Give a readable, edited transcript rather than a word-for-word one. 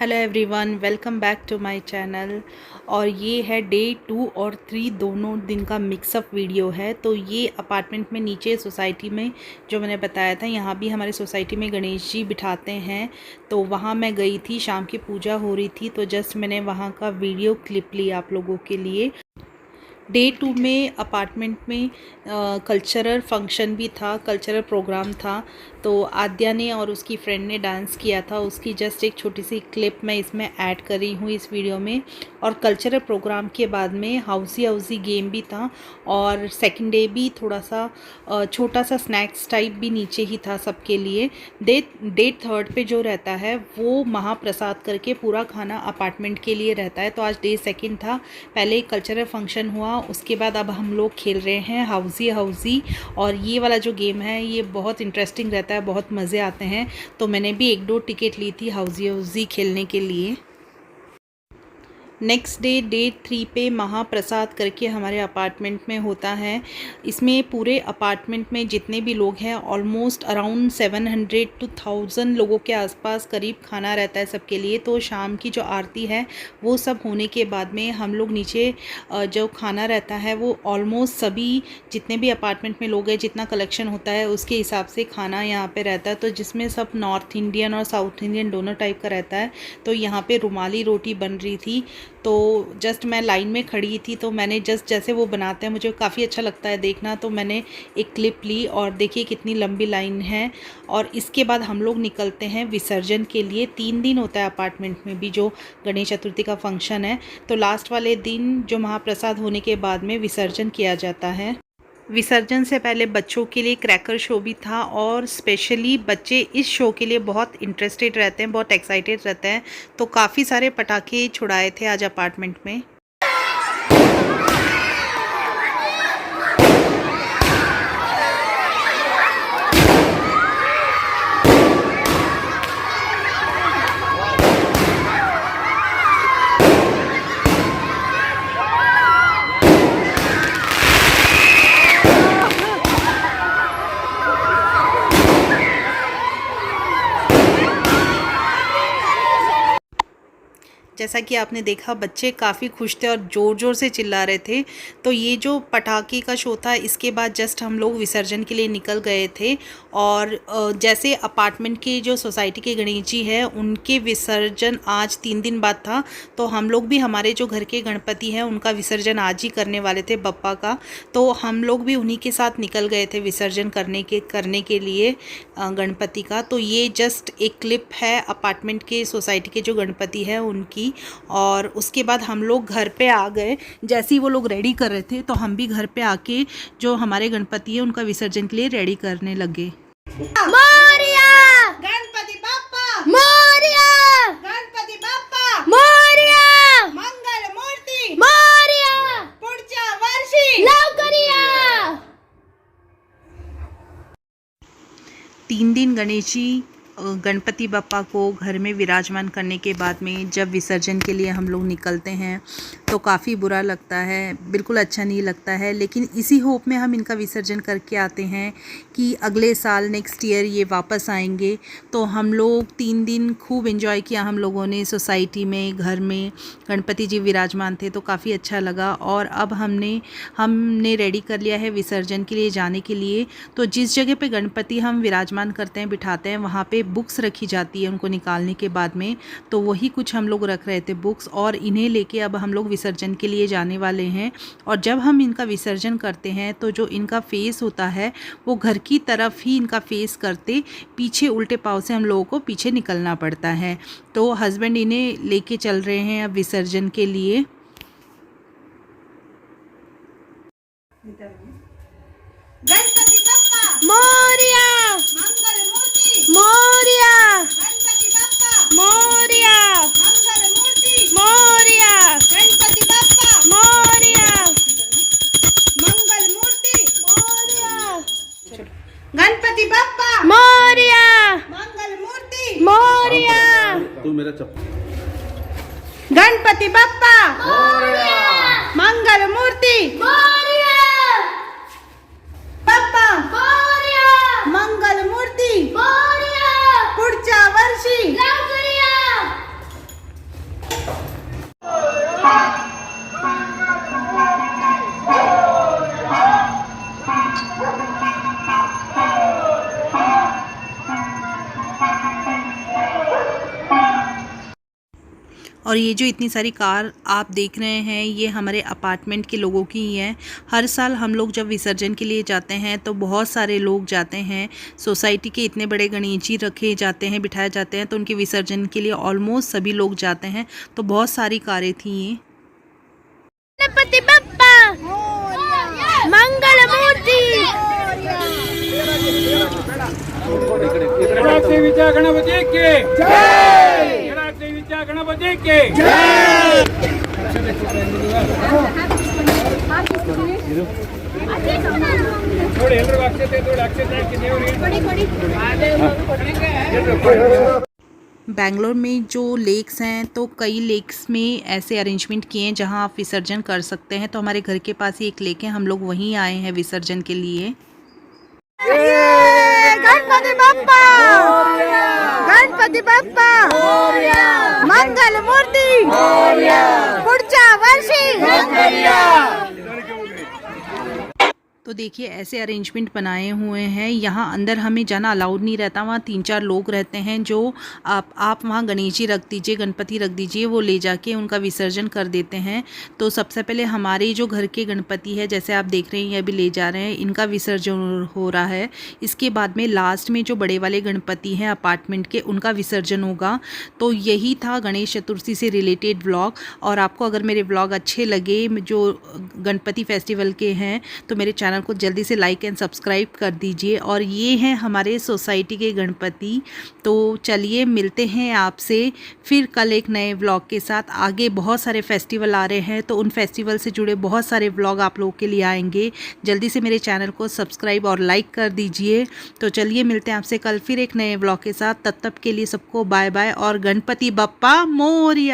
Hello everyone, welcome back to my channel. और ये है डे 2 और 3 दोनों दिन का मिक्सअप वीडियो है। तो ये अपार्टमेंट में नीचे सोसाइटी में जो मैंने बताया था, यहाँ भी हमारे सोसाइटी में गणेश जी बिठाते हैं। तो वहाँ मैं गई थी, शाम की पूजा हो रही थी, तो जस्ट मैंने वहाँ का वीडियो क्लिप लिया आप लोगों के लिए। डे 2 में अपार्टमेंट में कल्चरल फंक्शन भी था, कल्चरल प्रोग्राम था। तो आद्या ने और उसकी फ्रेंड ने डांस किया था, उसकी जस्ट एक छोटी सी क्लिप मैं इसमें ऐड कर रही हूँ इस वीडियो में। और कल्चरल प्रोग्राम के बाद में हाउसी गेम भी था, और सेकंड डे भी थोड़ा सा छोटा सा स्नैक्स टाइप भी नीचे ही था सबके लिए। डे 3 पे जो रहता है वो महाप्रसाद करके पूरा खाना अपार्टमेंट के लिए रहता है। तो आज डे 2 था, पहले कल्चरल फंक्शन हुआ, उसके बाद अब हम लोग खेल रहे हैं हाउसी। और ये वाला जो गेम है ये बहुत इंटरेस्टिंग रहता है, बहुत मज़े आते हैं। तो मैंने भी 1-2 टिकट ली थी हाउसी खेलने के लिए। नेक्स्ट डे 3 पे महाप्रसाद करके हमारे अपार्टमेंट में होता है। इसमें पूरे अपार्टमेंट में जितने भी लोग हैं ऑलमोस्ट अराउंड 700 to 1000 लोगों के आसपास करीब खाना रहता है सबके लिए। तो शाम की जो आरती है वो सब होने के बाद में हम लोग नीचे जो खाना रहता है वो ऑलमोस्ट सभी जितने भी अपार्टमेंट में लोग हैं, जितना कलेक्शन होता है उसके हिसाब से खाना यहाँ पे रहता है। तो जिसमें सब नॉर्थ इंडियन और साउथ इंडियन दोनों टाइप का रहता है। तो यहाँ पे रुमाली रोटी बन रही थी, तो जस्ट मैं लाइन में खड़ी थी, तो मैंने जस्ट जैसे वो बनाते हैं मुझे काफ़ी अच्छा लगता है देखना, तो मैंने एक क्लिप ली और देखिए कितनी लंबी लाइन है। और इसके बाद हम लोग निकलते हैं विसर्जन के लिए। 3 दिन होता है अपार्टमेंट में भी जो गणेश चतुर्थी का फंक्शन है। तो लास्ट वाले दिन जो महाप्रसाद होने के बाद में विसर्जन किया जाता है। विसर्जन से पहले बच्चों के लिए क्रैकर शो भी था, और स्पेशली बच्चे इस शो के लिए बहुत इंटरेस्टेड रहते हैं, बहुत एक्साइटेड रहते हैं। तो काफ़ी सारे पटाखे छुड़ाए थे आज अपार्टमेंट में। जैसा कि आपने देखा बच्चे काफ़ी खुश थे और ज़ोर ज़ोर से चिल्ला रहे थे। तो ये जो पटाखे का शो था इसके बाद जस्ट हम लोग विसर्जन के लिए निकल गए थे। और जैसे अपार्टमेंट की जो सोसाइटी के गणेश जी है उनके विसर्जन आज 3 दिन बाद था, तो हम लोग भी हमारे जो घर के गणपति हैं उनका विसर्जन आज ही करने वाले थे, बप्पा का। तो हम लोग भी उन्हीं के साथ निकल गए थे विसर्जन करने के लिए गणपति का। तो ये जस्ट एक क्लिप है अपार्टमेंट के सोसाइटी के जो गणपति है उनकी। और उसके बाद हम लोग घर पे आ गए। जैसे ही वो लोग रेडी कर रहे थे तो हम भी घर पे आके जो हमारे गणपति है उनका विसर्जन के लिए रेडी करने लगे। मोरिया गणपति बाप्पा, मोरिया गणपति बाप्पा, मोरिया मंगल मूर्ति, मोरिया पुढच्या वर्षी लवकर या। 3 दिन गणेश जी गणपति बप्पा को घर में विराजमान करने के बाद में जब विसर्जन के लिए हम लोग निकलते हैं तो काफ़ी बुरा लगता है, बिल्कुल अच्छा नहीं लगता है। लेकिन इसी होप में हम इनका विसर्जन करके आते हैं कि अगले साल नेक्स्ट ईयर ये वापस आएंगे। तो हम लोग 3 दिन खूब एंजॉय किया हम लोगों ने सोसाइटी में, घर में गणपति जी विराजमान थे, तो काफ़ी अच्छा लगा। और अब हमने रेडी कर लिया है विसर्जन के लिए जाने के लिए। तो जिस जगह पे गणपति हम विराजमान करते हैं, बिठाते हैं, वहाँ पे बुक्स रखी जाती है उनको निकालने के बाद में। तो वही कुछ हम लोग रख रहे थे बुक्स, और इन्हें लेके अब हम लोग विसर्जन के लिए जाने वाले हैं। और जब हम इनका विसर्जन करते हैं तो जो इनका फेस होता है वो घर की तरफ ही इनका फेस करते पीछे उल्टे पाँव से हम लोगों को पीछे निकलना पड़ता है। तो हस्बैंड इन्हें लेके चल रहे हैं अब विसर्जन के लिए। गणपति बाप्पा मोरिया मंगल मूर्ति, मोरिया गणपति बाप्पा, मोरिया मंगल मूर्ति, मोरिया गणपति बाप्पा, मोरिया मंगल मूर्ति, मोरिया गणपति बाप्पा, मोरिया मंगल मूर्ति, मोरिया। तू मेरा चप्पल। गणपति बाप्पा मोरिया मंगल मूर्ति, मोरिया बाप्पा। और ये जो इतनी सारी कार आप देख रहे हैं ये हमारे अपार्टमेंट के लोगों की ही है। हर साल हम लोग जब विसर्जन के लिए जाते हैं तो बहुत सारे लोग जाते हैं। सोसाइटी के इतने बड़े गणेश जी रखे जाते हैं, बिठाए जाते हैं, तो उनके विसर्जन के लिए ऑलमोस्ट सभी लोग जाते हैं। तो बहुत सारी कारें थी ये। गणपति बप्पा मंगल मूर्ति। गणपति के जय, गणपति के जय। थोड़े ಎಲ್ಲರೂ ಅಕ್ಷತೆ थोड़े अक्षते ಹಾಕಿ ದೇವರಿಗೆ बेंगलोर में जो लेक्स हैं तो कई लेक्स में ऐसे अरेंजमेंट किए हैं जहां आप विसर्जन कर सकते हैं। तो हमारे घर के पास ही एक लेक है, हम लोग वहीं आए हैं विसर्जन के लिए। गणपति बप्पा गणपति बप्पा मंगल मूर्ति पुढच्या वर्षी। तो देखिए ऐसे अरेंजमेंट बनाए हुए हैं। यहाँ अंदर हमें जाना अलाउड नहीं रहता, वहाँ 3-4 लोग रहते हैं जो आप वहाँ गणेश जी रख दीजिए, गणपति रख दीजिए, वो ले जाके उनका विसर्जन कर देते हैं। तो सबसे पहले हमारे जो घर के गणपति है, जैसे आप देख रहे हैं ये अभी ले जा रहे हैं, इनका विसर्जन हो रहा है। इसके बाद में लास्ट में जो बड़े वाले गणपति हैं अपार्टमेंट के, उनका विसर्जन होगा। तो यही था गणेश चतुर्थी से रिलेटेड व्लॉग। और आपको अगर मेरे व्लॉग अच्छे लगे जो गणपति फेस्टिवल के हैं तो मेरे चैनल को जल्दी से लाइक एंड सब्सक्राइब कर दीजिए। और ये हैं हमारे सोसाइटी के गणपति। तो चलिए मिलते हैं आपसे फिर कल एक नए व्लॉग के साथ। आगे बहुत सारे फेस्टिवल आ रहे हैं तो उन फेस्टिवल से जुड़े बहुत सारे व्लॉग आप लोगों के लिए आएंगे। जल्दी से मेरे चैनल को सब्सक्राइब और लाइक कर दीजिए। तो चलिए मिलते हैं आपसे कल फिर एक नए व्लॉग के साथ। तब तक के लिए सबको बाय बाय और गणपति बप्पा मोरिया।